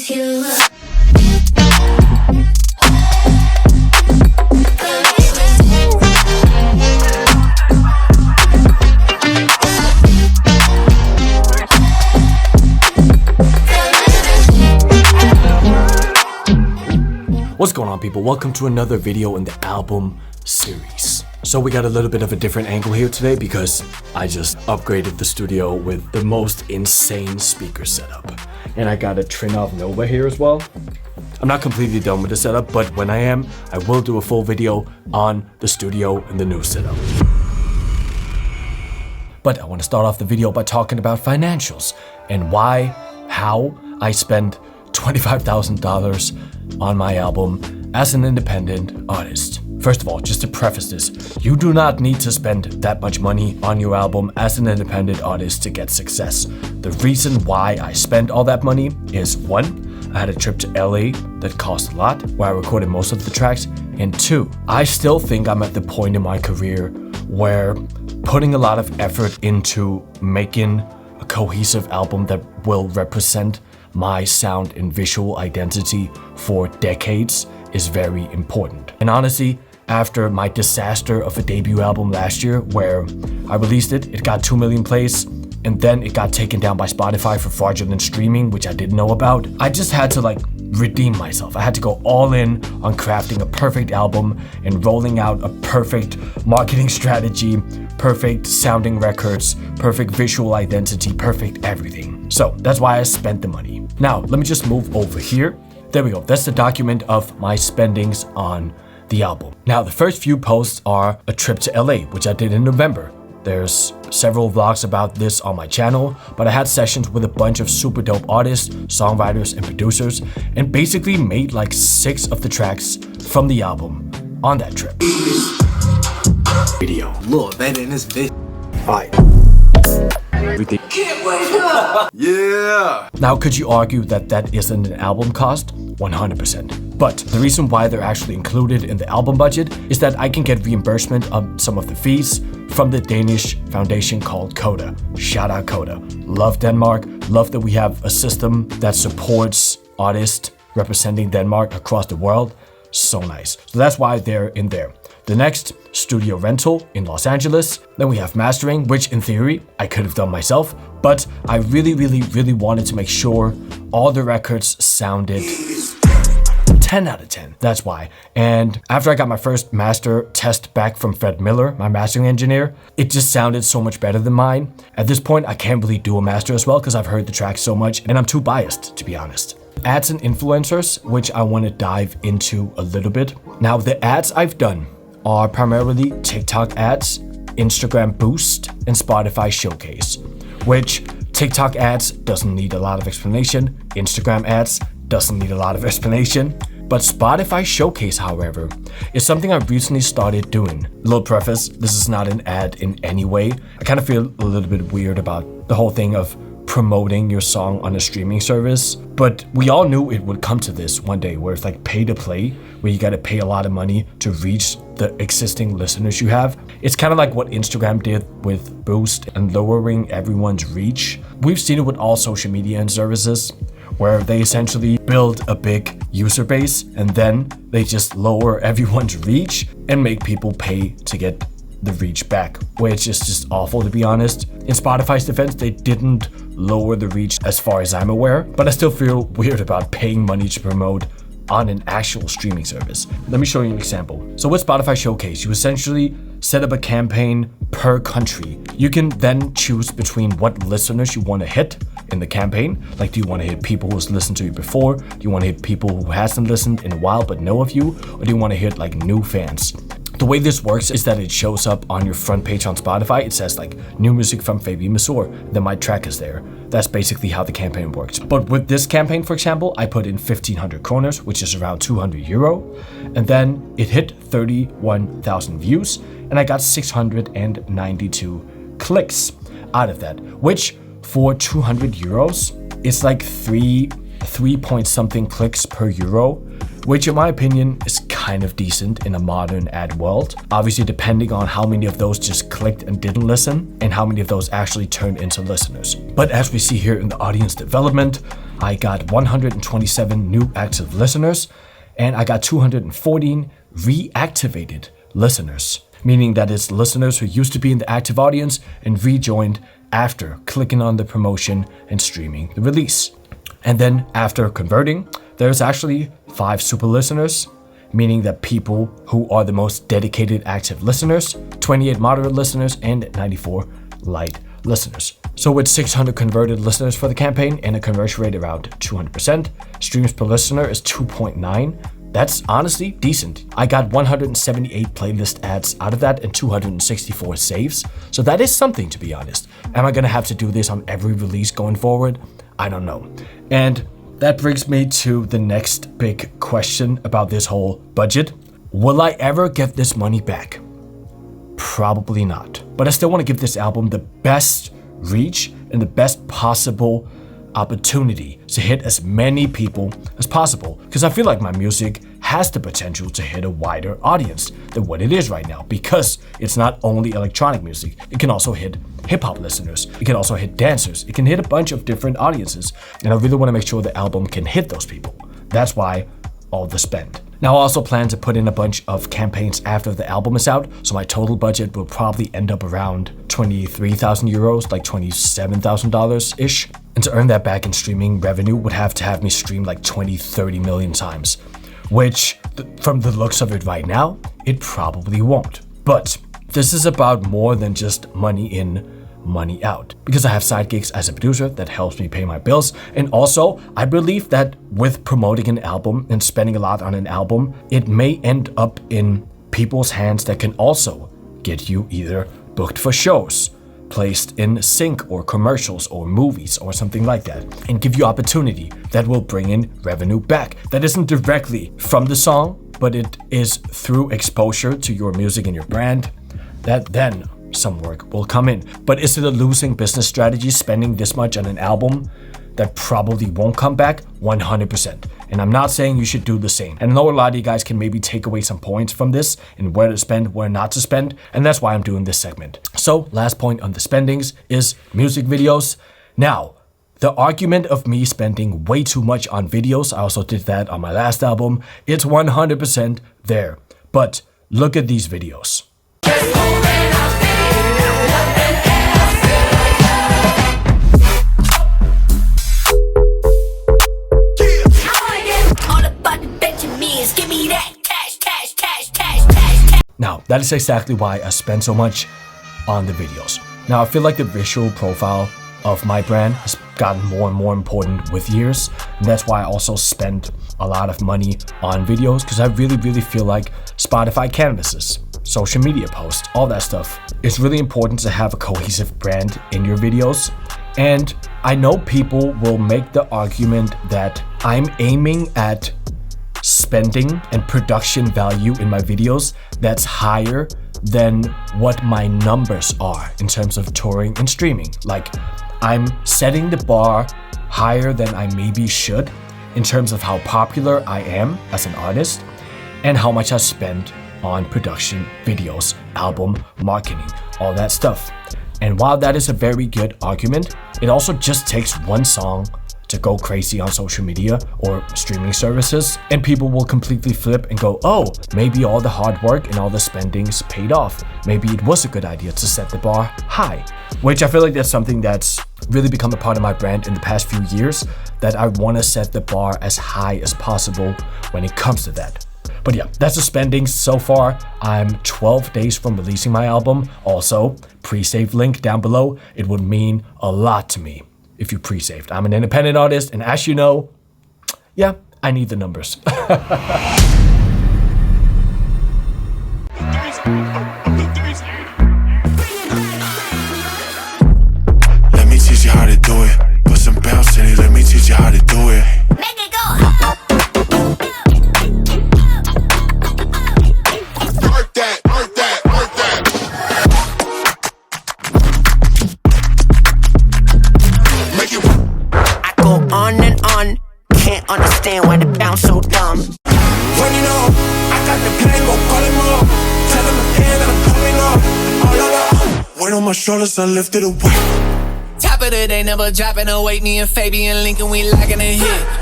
with you. What's going on, people? Welcome to another video in the album series. So we got a little bit of a different angle here today because I just upgraded the studio with the most insane speaker setup. And I got a Trinov Nova here as well. I'm not completely done with the setup, but when I am, I will do a full video on the studio and the new setup. But I want to start off the video by talking about financials and how I spent $25,000 on my album as an independent artist. First of all, just to preface this, you do not need to spend that much money on your album as an independent artist to get success. The reason why I spent all that money is, one, I had a trip to LA that cost a lot, where I recorded most of the tracks, and two, I still think I'm at the point in my career where putting a lot of effort into making a cohesive album that will represent my sound and visual identity for decades is very important. And honestly, after my disaster of a debut album last year where I released it, it got 2 million plays, and then it got taken down by Spotify for fraudulent streaming, which I didn't know about. I just had to redeem myself. I had to go all in on crafting a perfect album and rolling out a perfect marketing strategy, perfect sounding records, perfect visual identity, perfect everything. So that's why I spent the money. Now, let me just move over here. There we go. That's the document of my spendings on the album. Now, the first few posts are a trip to LA, which I did in November. There's several vlogs about this on my channel, but I had sessions with a bunch of super dope artists, songwriters, and producers, and basically made 6 of the tracks from the album on that trip. Video. Look, that in this bitch. Alright. Everything. Can't wake up! Yeah! Now, could you argue that that isn't an album cost? 100%. But the reason why they're actually included in the album budget is that I can get reimbursement on some of the fees from the Danish foundation called Coda. Shout out Coda. Love Denmark. Love that we have a system that supports artists representing Denmark across the world. So nice. So that's why they're in there. The next, studio rental in Los Angeles. Then we have mastering, which in theory I could have done myself, but I really wanted to make sure all the records sounded 10 out of 10. That's why. And after I got my first master test back from Fred Miller, my mastering engineer, it just sounded so much better than mine. At this point, I can't really do a master as well because I've heard the track so much and I'm too biased, to be honest. Ads and influencers, which I want to dive into a little bit. Now, the ads I've done are primarily TikTok ads, Instagram Boost, and Spotify Showcase, which TikTok ads doesn't need a lot of explanation, Instagram ads doesn't need a lot of explanation, but Spotify Showcase, however, is something I recently started doing. Little preface, this is not an ad in any way. I kind of feel a little bit weird about the whole thing of promoting your song on a streaming service, but we all knew it would come to this one day where it's pay to play, where you gotta pay a lot of money to reach the existing listeners you have. It's kind of like what Instagram did with Boost and lowering everyone's reach. We've seen it with all social media and services where they essentially build a big user base and then they just lower everyone's reach and make people pay to get the reach back, which is just awful, to be honest. In Spotify's defense, they didn't lower the reach as far as I'm aware, but I still feel weird about paying money to promote on an actual streaming service. Let me show you an example. So with Spotify Showcase, you essentially set up a campaign per country. You can then choose between what listeners you want to hit in the campaign. Do you want to hit people who's listened to you before? Do you want to hit people who hasn't listened in a while but know of you? Or do you want to hit new fans? The way this works is that it shows up on your front page on Spotify. It says new music from Fabi Masur. Then my track is there. That's basically how the campaign works. But with this campaign, for example, I put in 1,500 kroners, which is around 200 euro. And then it hit 31,000 views and I got 692 clicks out of that, which for 200 euros, it's 3 point something clicks per euro, which in my opinion is kind of decent in a modern ad world. Obviously, depending on how many of those just clicked and didn't listen, and how many of those actually turned into listeners. But as we see here in the audience development, I got 127 new active listeners, and I got 214 reactivated listeners, meaning that it's listeners who used to be in the active audience and rejoined after clicking on the promotion and streaming the release. And then after converting, there's actually 5 super listeners, meaning that people who are the most dedicated active listeners, 28 moderate listeners, and 94 light listeners. So with 600 converted listeners for the campaign and a conversion rate around 200%, streams per listener is 2.9. That's honestly decent. I got 178 playlist ads out of that and 264 saves. So that is something, to be honest. Am I gonna have to do this on every release going forward? I don't know. And that brings me to the next big question about this whole budget. Will I ever get this money back? Probably not. But I still want to give this album the best reach and the best possible opportunity to hit as many people as possible, because I feel like my music has the potential to hit a wider audience than what it is right now, because it's not only electronic music, it can also hit hip-hop listeners, it can also hit dancers, it can hit a bunch of different audiences, and I really want to make sure the album can hit those people. That's why all the spend. Now I also plan to put in a bunch of campaigns after the album is out, so my total budget will probably end up around 23,000 euros, like $27,000-ish. And to earn that back in streaming revenue would have to have me stream like 20-30 million times, which from the looks of it right now, it probably won't. But this is about more than just money in, money out, because I have side gigs as a producer that helps me pay my bills. And also, I believe that with promoting an album and spending a lot on an album, it may end up in people's hands that can also get you either booked for shows, placed in sync or commercials or movies or something like that, and give you opportunity that will bring in revenue back. That isn't directly from the song, but it is through exposure to your music and your brand, that then some work will come in. But is it a losing business strategy spending this much on an album that probably won't come back? 100%. And I'm not saying you should do the same. And I know a lot of you guys can maybe take away some points from this and where to spend, where not to spend. And that's why I'm doing this segment. So last point on the spendings is music videos. Now, the argument of me spending way too much on videos, I also did that on my last album, it's 100% there. But look at these videos. Now, that is exactly why I spend so much on the videos. Now, I feel like the visual profile of my brand has gotten more and more important with years, and that's why I also spend a lot of money on videos, because I really feel like Spotify canvases, social media posts, all that stuff. It's really important to have a cohesive brand in your videos. And I know people will make the argument that I'm aiming at spending and production value in my videos that's higher than what my numbers are in terms of touring and streaming. Like, I'm setting the bar higher than I maybe should in terms of how popular I am as an artist and how much I spend on production, videos, album, marketing, all that stuff. And while that is a very good argument, it also just takes one song to go crazy on social media or streaming services, and people will completely flip and go, oh, maybe all the hard work and all the spendings paid off. Maybe it was a good idea to set the bar high. Which I feel like that's something that's really become a part of my brand in the past few years, that I want to set the bar as high as possible when it comes to that. But yeah, that's the spending so far. I'm 12 days from releasing my album. Also, pre-save link down below. It would mean a lot to me if you pre-saved. I'm an independent artist, and as you know, yeah, I need the numbers. Let me teach you how to do it. Put some bounce in it, let me teach you how to do it. Make it go. On and on, can't understand why the bounce so dumb. When you know, I got Weight on my shoulders, I lifted a weight. Top of the day, never dropping a weight. Me and Fabian Lincoln, we locking a hit.